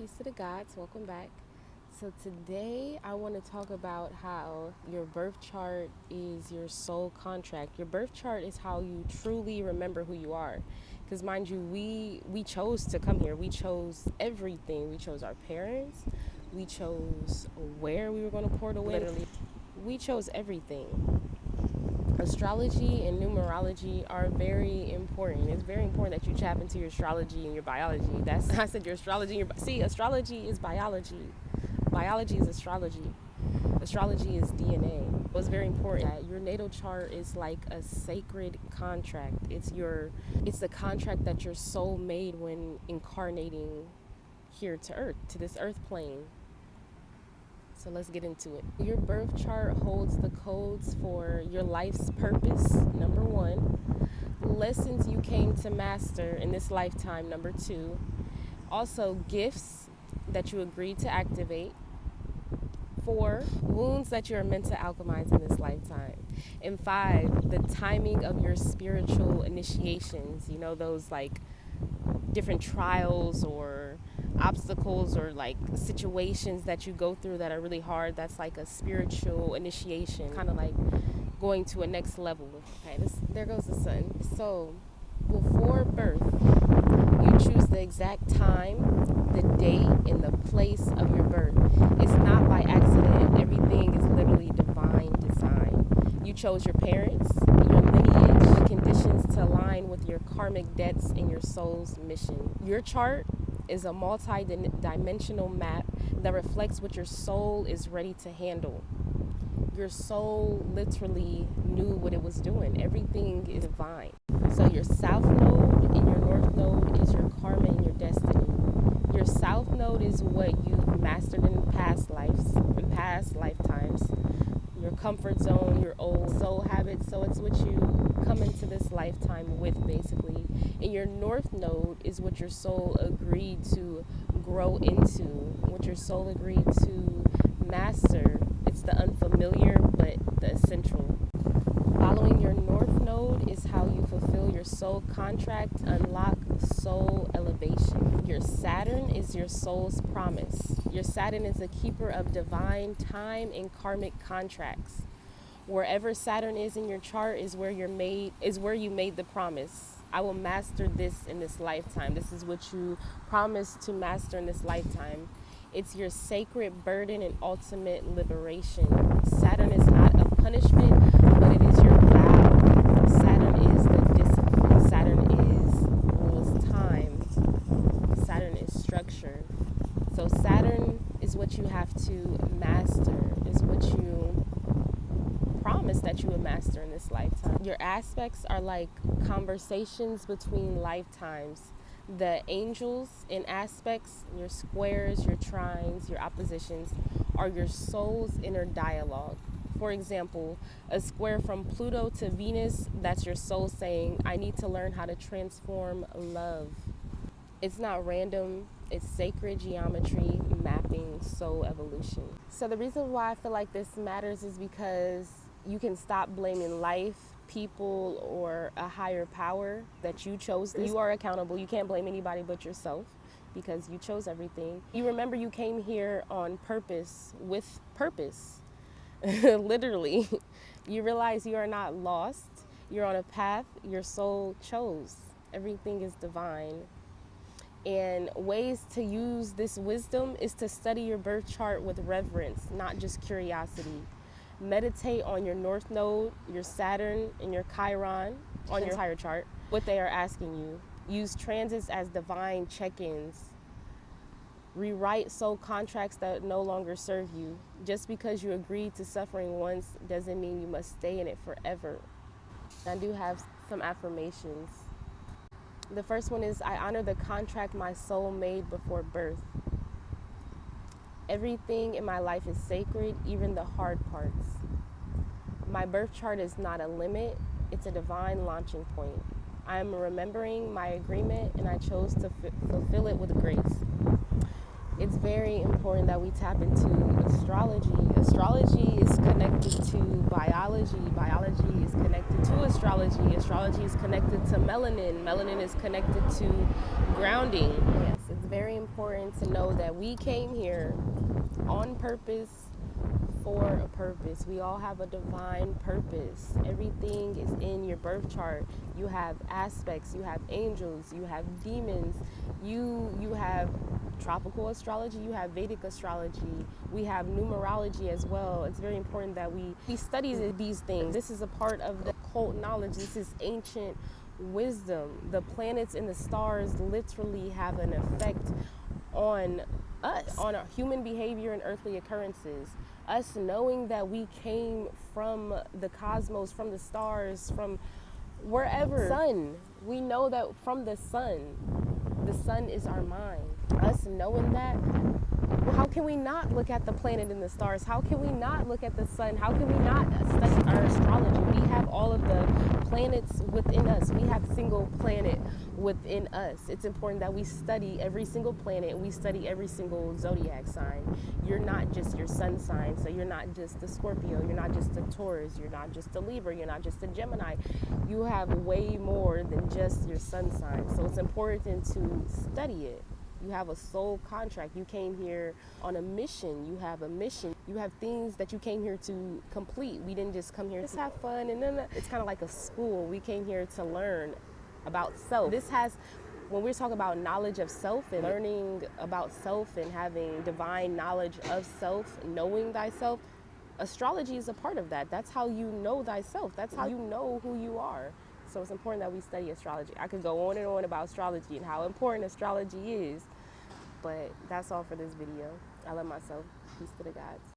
Peace to the gods. Welcome back. So, today I want to talk about how your birth chart is your soul contract. Your birth chart is how you truly remember who you are. Because, mind you, we chose to come here. We chose everything. We chose our parents. We chose where we were going to pour the wind. Literally, we chose everything. Astrology and numerology are very important. It's very important that you tap into your astrology and your biology. I said your astrology and astrology is biology. Biology is astrology. Astrology is DNA. It's very important that your natal chart is like a sacred contract. It's the contract that your soul made when incarnating here to earth, to this earth plane. So let's get into it. Your birth chart holds the codes for your life's purpose, number 1. Lessons you came to master in this lifetime, number 2. Also, gifts that you agreed to activate. 4, wounds that you are meant to alchemize in this lifetime. And 5, the timing of your spiritual initiations. You know, those like different trials or obstacles or like situations that you go through that are really hard. That's like a spiritual initiation, kind of like going to a next level. Okay, there goes the sun. So before birth, you choose the exact time, the date, and the place of your birth. It's not by accident. Everything is literally divine design. You chose your parents, your lineage, the conditions to align with your karmic debts and your soul's mission. Your chart is a multi-dimensional map that reflects what your soul is ready to handle. Your soul literally knew what it was doing. Everything is divine. So your south node and your north node is your karma and your destiny. Your south node is what you've mastered in past lives, in past lifetimes. Your comfort zone, your old soul habits. So it's what you come into this lifetime with, basically. And your north node is what your soul agreed to grow into, what your soul agreed to master. It's the unfamiliar, but the essential. Following your north node is how you fulfill your soul contract, unlock soul elevation. Your Saturn is your soul's promise. Your Saturn is a keeper of divine time and karmic contracts. Wherever Saturn is in your chart is where you made the promise. I will master this in this lifetime. This is what you promised to master in this lifetime. It's your sacred burden and ultimate liberation. Saturn is not a punishment, but it is your vow. Saturn is the discipline. Saturn rules time. Saturn is structure. So Saturn is what you have to master, is what you promise that you would master in this lifetime. Your aspects are like conversations between lifetimes. The angels in aspects, your squares, your trines, your oppositions, are your soul's inner dialogue. For example, a square from Pluto to Venus, that's your soul saying, I need to learn how to transform love. It's not random, it's sacred geometry, mapping soul evolution. So the reason why I feel like this matters is because you can stop blaming life, people, or a higher power that you chose this. You are accountable. You can't blame anybody but yourself because you chose everything. You remember you came here on purpose, with purpose. Literally. You realize you are not lost. You're on a path your soul chose. Everything is divine. And ways to use this wisdom is to study your birth chart with reverence, not just curiosity. Meditate on your north node, your Saturn, and your Chiron on your entire chart, what they are asking you. Use transits as divine check-ins. Rewrite soul contracts that no longer serve you. Just because you agreed to suffering once doesn't mean you must stay in it forever. I do have some affirmations. The first one is, I honor the contract my soul made before birth. Everything in my life is sacred, even the hard parts. My birth chart is not a limit, it's a divine launching point. I am remembering my agreement and I chose to fulfill it with grace. It's very important that we tap into astrology. Astrology is connected to biology. Biology is connected to astrology. Astrology is connected to melanin. Melanin is connected to grounding. Yes, it's very important to know that we came here on purpose, for a purpose. We all have a divine purpose. Everything is in your birth chart. You have aspects, you have angels, you have demons, you have tropical astrology, you have Vedic astrology, we have numerology as well. It's very important that we study these things. This is a part of the occult knowledge. This is ancient wisdom. The planets and the stars literally have an effect on us, on our human behavior and earthly occurrences. Us knowing that we came from the cosmos, from the stars, from wherever. Sun, we know that from the sun is our mind. Us knowing that, how can we not look at the planet and the stars? How can we not look at the sun? How can we not study our astrology? We have all of the planets within us. We have single planet within us. It's important that we study every single planet. We study every single zodiac sign. You're not just your sun sign. So you're not just a Scorpio. You're not just a Taurus. You're not just a Libra. You're not just a Gemini. You have way more than just your sun sign. So it's important to study it. You have a soul contract. You came here on a mission. You have a mission. You have things that you came here to complete. We didn't just come here to have fun and then it's kind of like a school. We came here to learn about self. When we're talking about knowledge of self and learning about self and having divine knowledge of self, knowing thyself, astrology is a part of that. That's how you know thyself. That's how you know who you are. So it's important that we study astrology. I could go on and on about astrology and how important astrology is, but that's all for this video. I love myself. Peace to the gods.